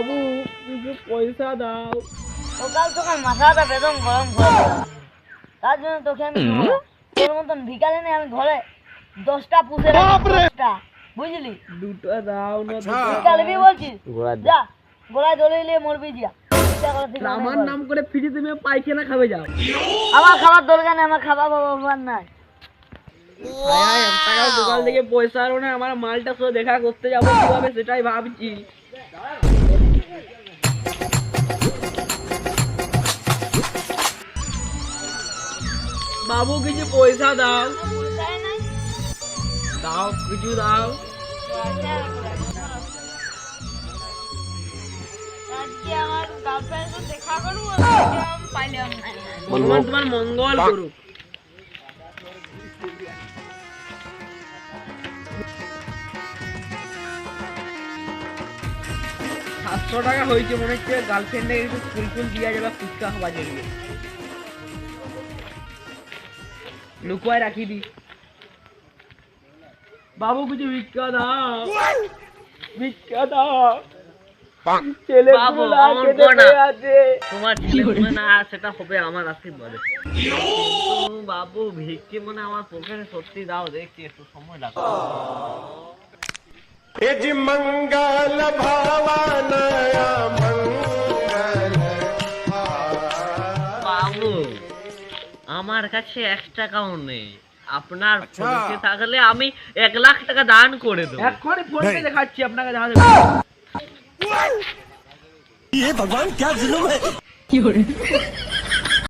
বাবু কিছু পয়সা দাও। সকাল সকাল মাথাটা বেদম গরম করে দিলাম। তার জন্য তোকে আমি তোর মতন ভিখারি নেই, আমি ঘরে 10টা পুষে রাখি, 10টা, বুঝলি? দুটো দাও না। ভিখারি বলছিস? যা গোলায় দড়ি নিয়ে মরবি যা। আমার নাম করে ফিরে তুমি পায়খানা খাবে যাও। আমার খাবার দরকার নেই, আমার খাবার বাবার নাই। দোকান থেকে পয়সা আনো না, আমার মালটা সহ দেখা করতে যাবো কিভাবে সেটাই ভাবছি। বাবু কিছু পয়সা দাও, দাও কিছু দাও। ভগবান তোমার মঙ্গল করুক। 700 টাকা হয়েছে, মনে হচ্ছে গার্লফ্রেন্ডে একটু ফুল ফুল দিয়া যাবে ফুচকা খাওয়া জন্য। লুকুয়ায় রাখি দি। বাবু কিছু ভিক্ষা দাও, ভিক্ষা দাও। তোমার ছেলে না সেটা হবে আমার আশীর্বাদে। বাবু ভিক্ষে মনে আমার পকেটে সত্যি দাও, দেখছি একটু সময় লাগবে। मंगल भावनया मंगल। বাবু আমার কাছে 1 টাকাও নেই, আপনার ফোনে থাকলে আমি 1 লাখ টাকা দান করে দেবো। এখনই ফোন পে দেখাচ্ছি আপনাকে। ये भगवान क्या जुल्म है।